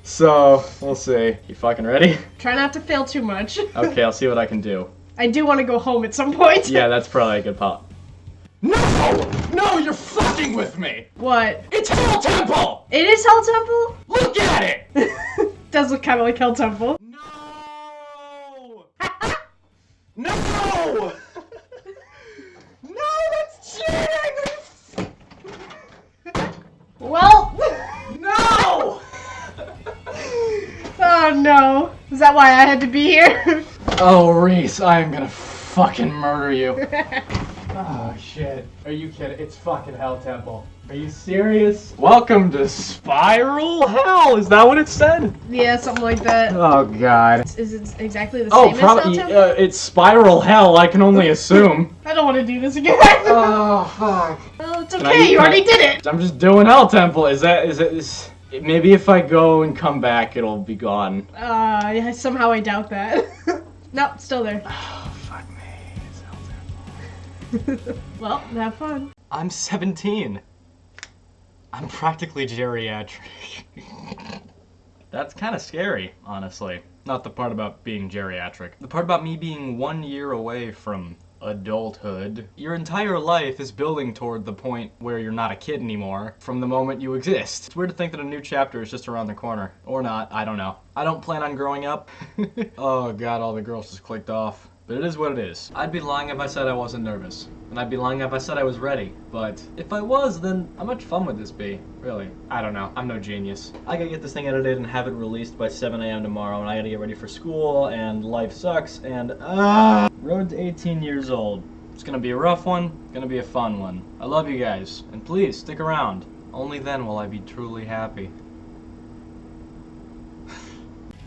So, we'll see. You fucking ready? Try not to fail too much. Okay, I'll see what I can do. I do want to go home at some point. Yeah, that's probably a good pop. No! No, you're fucking with me! What? It's Hell Temple! It is Hell Temple? Look at it! Does look kind of like Hell Temple. No! No! No, that's cheating! Well. No! Oh no. Is that why I had to be here? Oh, Reese, I am gonna fucking murder you. Oh, shit. Are you kidding? It's fucking Hell Temple. Are you serious? Welcome to Spiral Hell! Is that what it said? Yeah, something like that. Oh, God. Is it exactly the Oh, same as Hell probably. Temple? It's Spiral Hell, I can only assume. I don't want to do this again. Oh, fuck. Well, it's Can I okay, eat you my- already did it. I'm just doing Hell Temple. Maybe if I go and come back, it'll be gone. Yeah, somehow I doubt that. Nope, still there. Oh, fuck me. It's Hell Temple. Well, have fun. I'm 17. I'm practically geriatric. That's kind of scary, honestly. Not the part about being geriatric. The part about me being 1 year away from adulthood. Your entire life is building toward the point where you're not a kid anymore from the moment you exist. It's weird to think that a new chapter is just around the corner. Or not, I don't know. I don't plan on growing up. Oh god, all the girls just clicked off. But it is what it is. I'd be lying if I said I wasn't nervous. And I'd be lying if I said I was ready. But if I was, then how much fun would this be? Really? I don't know. I'm no genius. I gotta get this thing edited and have it released by 7 a.m. tomorrow, and I gotta get ready for school, and life sucks, and road to 18 years old. It's gonna be a rough one, gonna be a fun one. I love you guys, and please stick around. Only then will I be truly happy.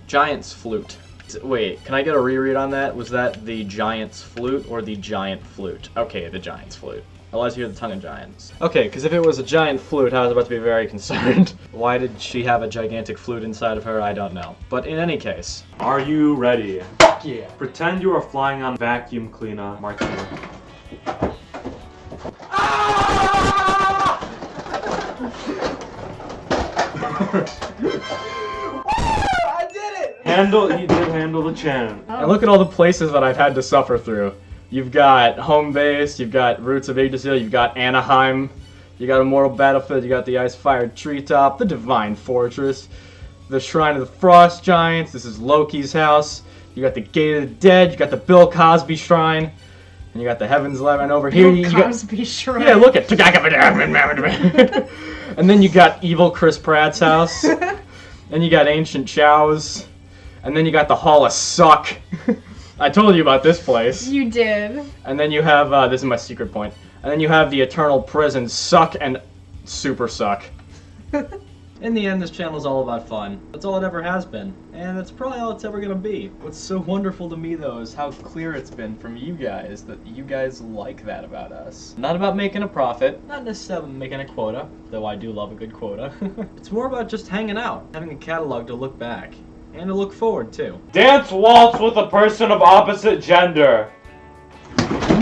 Giant's flute. Wait, can I get a reread on that? Was that the Giant's flute or the giant flute? Okay, the Giant's flute. Unless you're the tongue of giants. Okay, because if it was a giant flute, I was about to be very concerned. Why did she have a gigantic flute inside of her? I don't know. But in any case. Are you ready? Fuck yeah! Pretend you are flying on vacuum cleaner. Mark it. I did it! He did handle the chant. And look at all the places that I've had to suffer through. You've got Home Base, you've got Roots of Yggdrasil, you've got Anaheim, you got Immortal Battlefield, you got the Ice-Fired Treetop, the Divine Fortress, the Shrine of the Frost Giants, this is Loki's house, you got the Gate of the Dead, you got the Bill Cosby Shrine, and you got the Heaven's Lemon over here. Bill Cosby Shrine. Yeah, look at and then you got Evil Chris Pratt's house, and you got Ancient Chow's, and then you got the Hall of Suck. I told you about this place. You did. And then you have, this is my secret point, and then you have the Eternal Prison, Suck and Super Suck. In the end, this channel is all about fun. That's all it ever has been. And that's probably all it's ever gonna be. What's so wonderful to me, though, is how clear it's been from you guys that you guys like that about us. Not about making a profit, not necessarily making a quota, though I do love a good quota. It's more about just hanging out, having a catalog to look back, and to look forward to. Dance waltz with a person of opposite gender.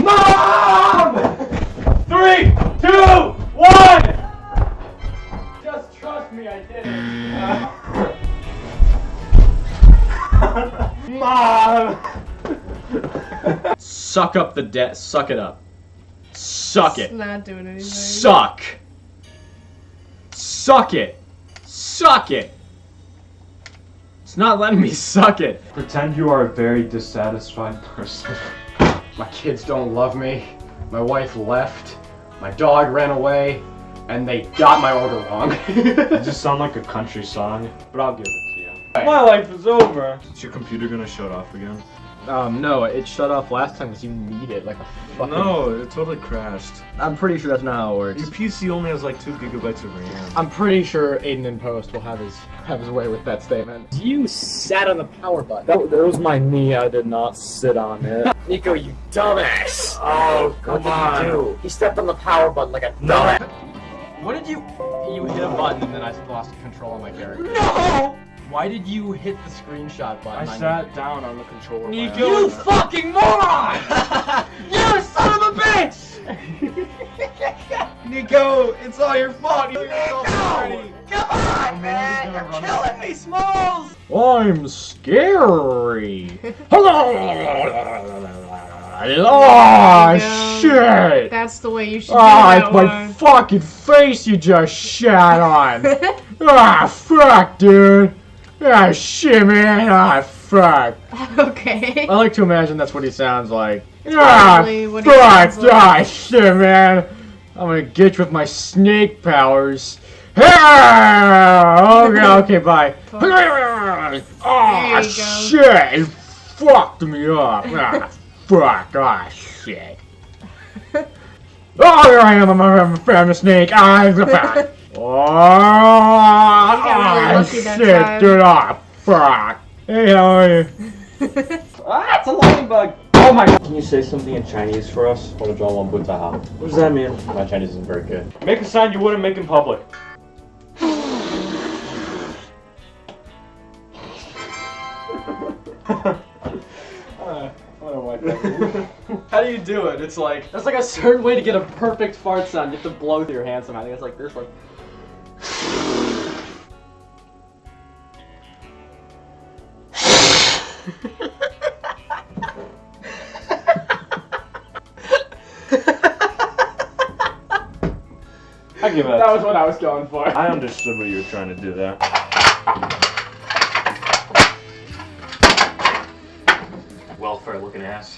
Mom! 3, 2, 1! Just trust me, I did it. Mom! Suck up the debt. Suck it up. Suck It's it. not doing anything. Suck. Suck it. Suck it. It's not letting me suck it. Pretend you are a very dissatisfied person. My kids don't love me. My wife left. My dog ran away. And they got my order wrong. You just sound like a country song, but I'll give it to you. My life is over. Is your computer gonna shut off again? No, it shut off last time because you need it like a fucking... No, it totally crashed. I'm pretty sure that's not how it works. Your PC only has like 2 gigabytes of RAM. I'm pretty sure Aiden in post will have his way with that statement. You sat on the power button. That was my knee, I did not sit on it. Nico, you dumbass! Oh, come on. He stepped on the power button like a dumbass. What did you... You hit a button and then I lost control of my character. No! Why did you hit the screenshot button? I sat down on the controller. Nico, You fucking moron! You son of a bitch! Nico, it's all your fault. You Come on, man! You're killing me, Smalls! I'm scary. Oh, No. shit! That's the way you should do Ah, that it's my one. fucking face you just shat on. Ah, fuck, dude. Ah, shit, man. Ah, fuck. Okay. I like to imagine that's what he sounds like. Ah, probably what he fuck. sounds like. Ah, shit, man. I'm gonna get you with my snake powers. Ah, okay, bye. Fuck. Ah, There you go. shit. You fucked me up. Ah, fuck. Ah, shit. Oh, here I am. I'm a snake. I'm a fuck. Oh, really lucky that shit, time. dude. Ah, fuck. Hey, how are you? Ah, it's a lightning bug! Oh my... Can you say something in Chinese for us? What does that mean? My Chinese isn't very good. Make a sign you wouldn't make in public. How do you do it? It's like... There's like a certain way to get a perfect fart sound. You have to blow through your hands somehow. I think it's like this, like... I give it. That was what I was going for. I understood what you were trying to do there. Welfare looking ass.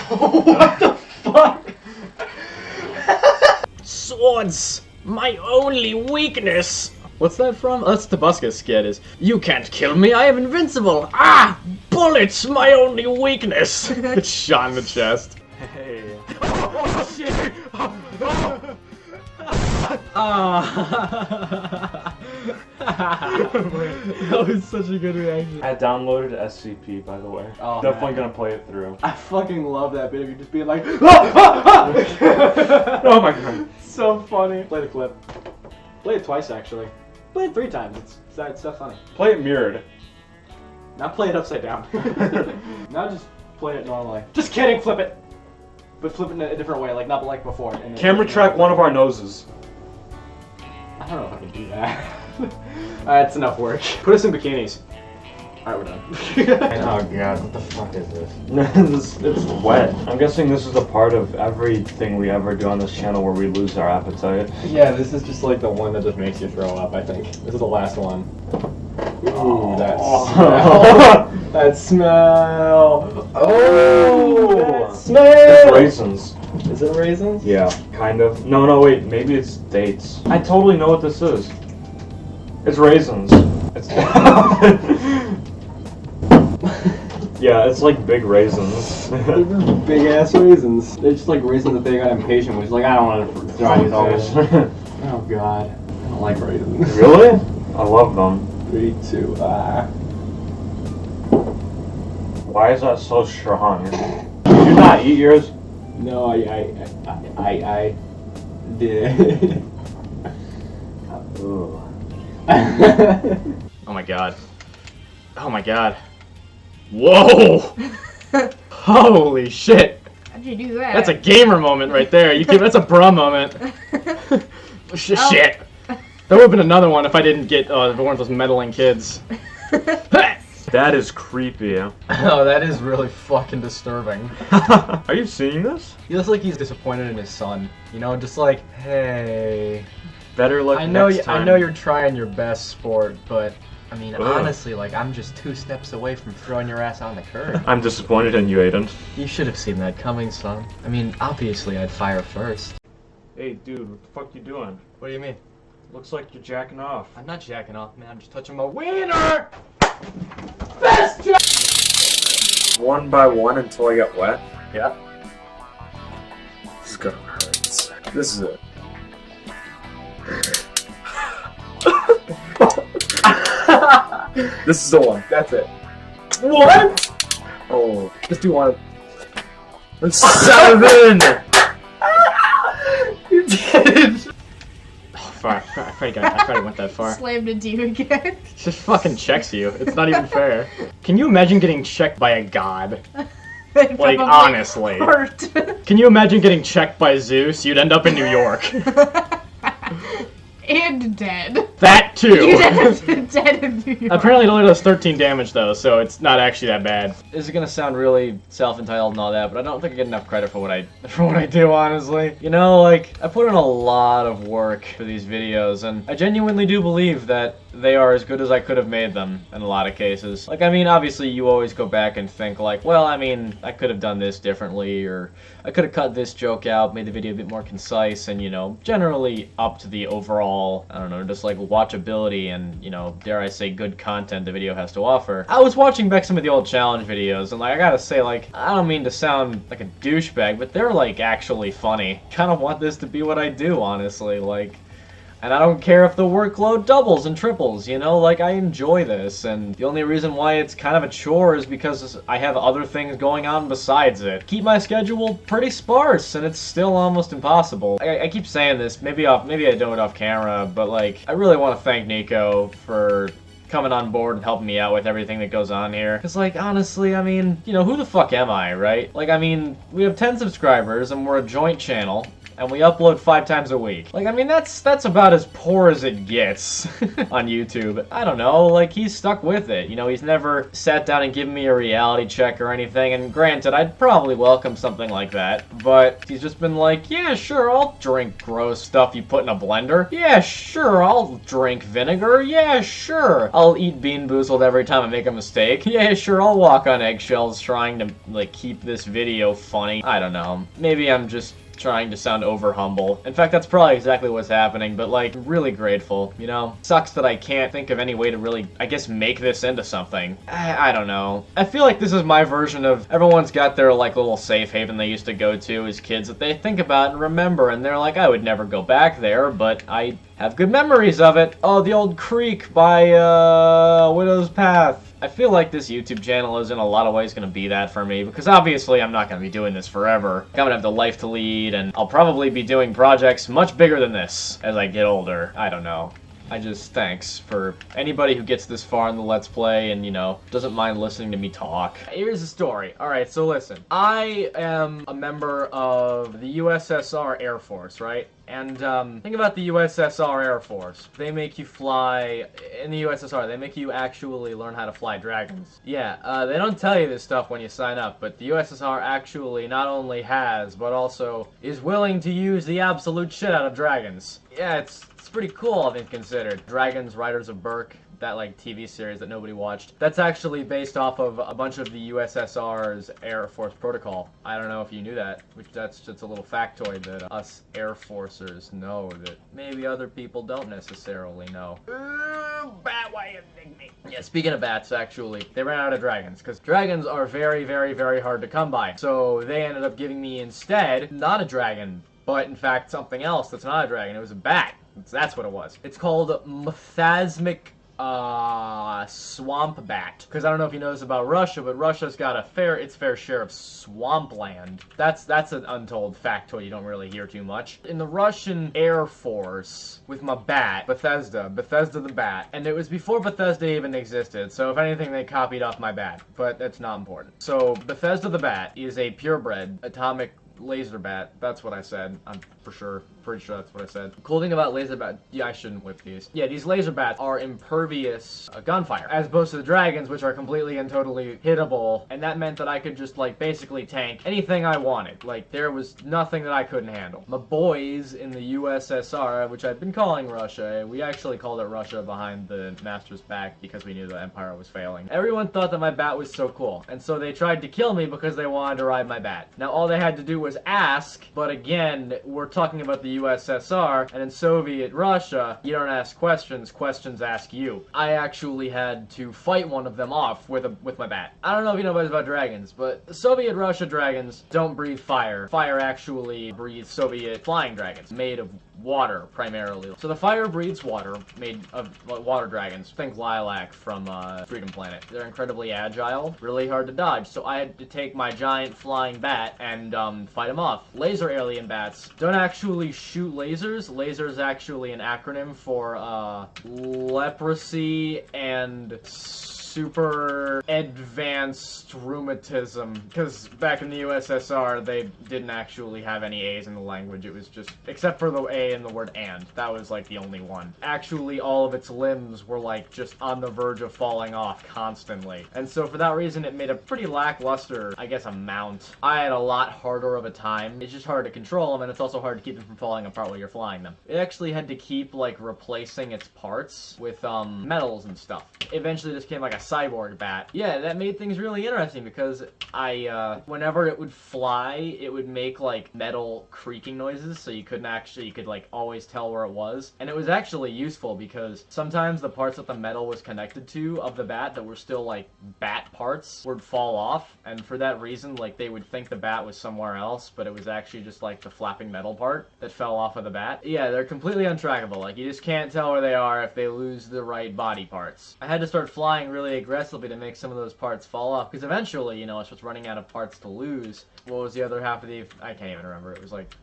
What the fuck? Swords, my only weakness. What's that from? Oh, that's the Buscus skit. Is you can't kill me, I am invincible. Ah, bullets, my only weakness. It's shot in the chest. Hey. Oh shit! That was such a good reaction. I downloaded SCP, by the way. Oh, Definitely gonna play it through. I fucking love that bit of you just being like, Oh my god. so funny. Play the clip. Play it twice actually. Play it 3 times. It's so funny. Play it mirrored. Now play it upside down. Now just play it normally. Just kidding. Flip it. But flip it in a different way, like not like before. And then Camera track one of our noses. I don't know if I can do that. That's enough work. Put us in bikinis. Alright, we're done. Oh god, what the fuck is this? It's wet. I'm guessing this is a part of everything we ever do on this channel where we lose our appetite. Yeah, this is just like the one that just makes you throw up, I think. This is the last one. Ooh, that smell. That smell. Oh, that smell. It's raisins. Is it raisins? Yeah, kind of. No, wait. Maybe it's dates. I totally know what this is. It's raisins. It's yeah, it's like big raisins. Big ass raisins. They're just like raisins that they got impatient with. Like, I don't want to throw these all this. Oh god. I don't like raisins. Really? I love them. 3, 2, Why is that so strong? Did you not eat yours? No, I did. Ugh. Oh my god. Oh my god. Whoa! Holy shit! How'd you do that? That's a gamer moment right there. That's a bra moment. Shit. There would have been another one if I didn't get, if it weren't those meddling kids. That is creepy. Oh, that is really fucking disturbing. Are you seeing this? He looks like he's disappointed in his son. You know, just like, hey. Better luck I know next time. I know you're trying your best, sport, but I mean, Ugh. honestly, like, I'm just 2 steps away from throwing your ass on the curb. I'm disappointed in you, Aiden. You should have seen that coming, son. I mean, obviously, I'd fire first. Hey, dude, what the fuck you doing? What do you mean? Looks like you're jacking off. I'm not jacking off, man. I'm just touching my wiener. One by one until I get wet. Yeah. This is gonna hurt. This is it. This is the one. That's it. What? Oh, Just do one. 7! You did. Oh, fuck. I thought it went that far. Slammed into you again. It just fucking checks you. It's not even fair. Can you imagine getting checked by a god? It'd Like, probably honestly. hurt. Can you imagine getting checked by Zeus? You'd end up in New York. And dead. That too. You'd end up dead in New York. Apparently it only does 13 damage though, so it's not actually that bad. This is gonna sound really self-entitled and all that, but I don't think I get enough credit for what I do, honestly. You know, like, I put in a lot of work for these videos, and I genuinely do believe that they are as good as I could have made them in a lot of cases. Like, I mean, obviously you always go back and think like, well, I mean, I could have done this differently, or I could have cut this joke out, made the video a bit more concise, and, you know, generally up to the overall, I don't know, just like watchability and, you know, dare I say, good content the video has to offer. I was watching back some of the old challenge videos, and like, I gotta say, like, I don't mean to sound like a douchebag, but they're like actually funny. Kind of want this to be what I do, honestly, like. And I don't care if the workload doubles and triples, you know, like, I enjoy this, and the only reason why it's kind of a chore is because I have other things going on besides it. Keep my schedule pretty sparse, and it's still almost impossible. I keep saying this, maybe I do it off camera, but like, I really want to thank Nico for coming on board and helping me out with everything that goes on here. Cause like, honestly, I mean, you know, who the fuck am I, right? Like, I mean, we have 10 subscribers, and we're a joint channel. And we upload 5 times a week. Like, I mean, that's about as poor as it gets on YouTube. I don't know, like, he's stuck with it. You know, he's never sat down and given me a reality check or anything, and granted, I'd probably welcome something like that, but he's just been like, yeah, sure, I'll drink gross stuff you put in a blender. Yeah, sure, I'll drink vinegar. Yeah, sure. I'll eat Bean Boozled every time I make a mistake. Yeah, sure, I'll walk on eggshells trying to, like, keep this video funny. I don't know. Maybe I'm just trying to sound over humble. In fact, that's probably exactly what's happening, but like, really grateful, you know? Sucks that I can't think of any way to really, I guess, make this into something. I don't know. I feel like this is my version of everyone's got their like little safe haven they used to go to as kids that they think about and remember, and they're like, I would never go back there, but I have good memories of it. Oh, the old creek by Widow's Path. I feel like this YouTube channel is in a lot of ways going to be that for me, because obviously I'm not going to be doing this forever. I'm going to have the life to lead, and I'll probably be doing projects much bigger than this as I get older. I don't know. I just, thanks for anybody who gets this far in the Let's Play and, you know, doesn't mind listening to me talk. Here's the story. Alright, so listen. I am a member of the USSR Air Force, right? And, think about the USSR Air Force. They make you fly, in the USSR, they make you actually learn how to fly dragons. Yeah, they don't tell you this stuff when you sign up, but the USSR actually not only has, but also is willing to use the absolute shit out of dragons. Yeah, it's pretty cool, all things considered. Dragons, Riders of Berk, that like TV series that nobody watched. That's actually based off of a bunch of the USSR's Air Force protocol. I don't know if you knew that, which that's just a little factoid that us Air Forcers know that maybe other people don't necessarily know. Bat, why you dig me? Yeah, speaking of bats, actually, they ran out of dragons, because dragons are very, very, very hard to come by. So they ended up giving me instead, not a dragon, but in fact something else that's not a dragon. It was a bat. That's what it was. It's called Methasmic swamp bat. Because I don't know if you know this about Russia, but Russia's got its fair share of swampland. That's an untold factoid you don't really hear too much. In the Russian Air Force, with my bat, Bethesda the bat, and it was before Bethesda even existed, so if anything they copied off my bat, but that's not important. So Bethesda the bat is a purebred atomic laser bat. That's what I said. I'm pretty sure that's what I said. Cool thing about laser bat, yeah, I shouldn't whip these. Yeah, these laser bats are impervious gunfire, as opposed to the dragons, which are completely and totally hittable, and that meant that I could just, like, basically tank anything I wanted. Like, there was nothing that I couldn't handle. My boys in the USSR, which I've been calling Russia, we actually called it Russia behind the master's back because we knew the empire was failing. Everyone thought that my bat was so cool, and so they tried to kill me because they wanted to ride my bat. Now, all they had to do was ask, but again, we're talking about the USSR, and in Soviet Russia, you don't ask questions, questions ask you. I actually had to fight one of them off with my bat. I don't know if you know about dragons, but Soviet Russia dragons don't breathe fire. Fire actually breathes Soviet flying dragons, made of water, primarily. So the fire breathes water, made of water dragons. Think Lilac from Freedom Planet. They're incredibly agile, really hard to dodge, so I had to take my giant flying bat and fight them off. Laser alien bats don't actually shoot lasers. Laser is actually an acronym for leprosy and super advanced rheumatism, because back in the USSR they didn't actually have any A's in the language. It was just, except for the A in the word and, that was like the only one. Actually all of its limbs were like just on the verge of falling off constantly, and so for that reason it made a pretty lackluster, I guess, amount. I had a lot harder of a time. It's just hard to control them, and it's also hard to keep them from falling apart while you're flying them. It actually had to keep like replacing its parts with metals and stuff. Eventually this became like a cyborg bat. Yeah, that made things really interesting because whenever it would fly, it would make like metal creaking noises, so you could like always tell where it was. And it was actually useful because sometimes the parts that the metal was connected to of the bat that were still like bat parts would fall off, and for that reason, like, they would think the bat was somewhere else, but it was actually just like the flapping metal part that fell off of the bat. Yeah, they're completely untrackable. Like, you just can't tell where they are if they lose the right body parts. I had to start flying really aggressively to make some of those parts fall off, because eventually, you know, it's just running out of parts to lose. What was the other half of the... I can't even remember. It was like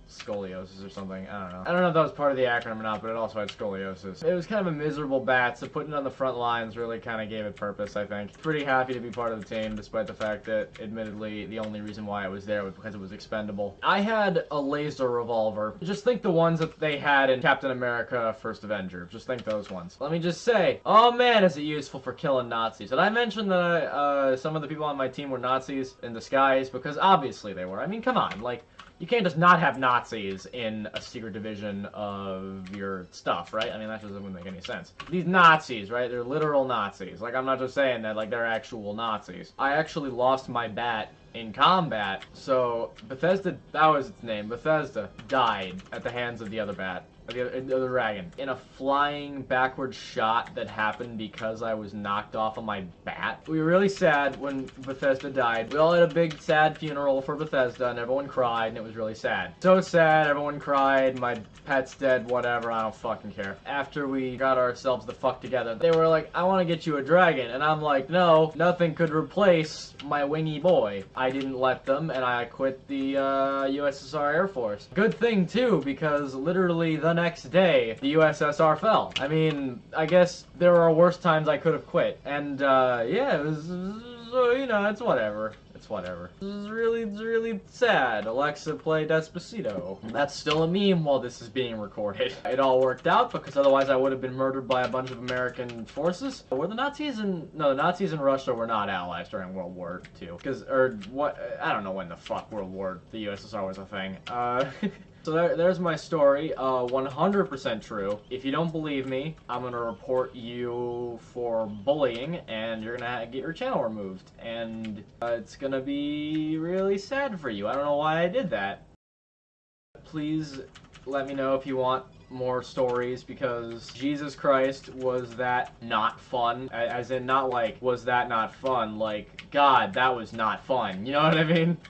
scoliosis or something. I don't know. I don't know if that was part of the acronym or not, but it also had scoliosis. It was kind of a miserable bat, so putting it on the front lines really kind of gave it purpose, I think. Pretty happy to be part of the team, despite the fact that, admittedly, the only reason why I was there was because it was expendable. I had a laser revolver. Just think the ones that they had in Captain America First Avenger. Just think those ones. Let me just say, oh man, is it useful for killing Nazis. Did I mention that some of the people on my team were Nazis in disguise? Because obviously they were. I mean, come on, like... You can't just not have Nazis in a secret division of your stuff, right? I mean, that just doesn't make any sense. These Nazis, right? They're literal Nazis. Like, I'm not just saying that, like, they're actual Nazis. I actually lost my bat in combat. So Bethesda, that was its name, Bethesda, died at the hands of the other bat. The other dragon. In a flying backward shot that happened because I was knocked off of my bat. We were really sad when Bethesda died. We all had a big sad funeral for Bethesda and everyone cried and it was really sad. So sad, everyone cried, my pet's dead, whatever, I don't fucking care. After we got ourselves the fuck together, they were like, I want to get you a dragon. And I'm like, no, nothing could replace my wingy boy. I didn't let them and I quit the USSR Air Force. Good thing too, because literally the next day, the USSR fell. I mean, I guess there are worse times I could have quit. And, yeah, it was you know, it's whatever. It's whatever. This is really sad. Alexa, play Despacito. That's still a meme while this is being recorded. It all worked out because otherwise I would have been murdered by a bunch of American forces. Were the Nazis in... No, the Nazis in Russia were not allies during World War II. Or what... I don't know when the fuck the USSR was a thing. So there's my story, 100% true. If you don't believe me, I'm gonna report you for bullying, and you're gonna get your channel removed. And it's gonna be really sad for you. I don't know why I did that. Please let me know if you want more stories, because Jesus Christ, was that not fun? As in, not like, was that not fun? Like, God, that was not fun. You know what I mean?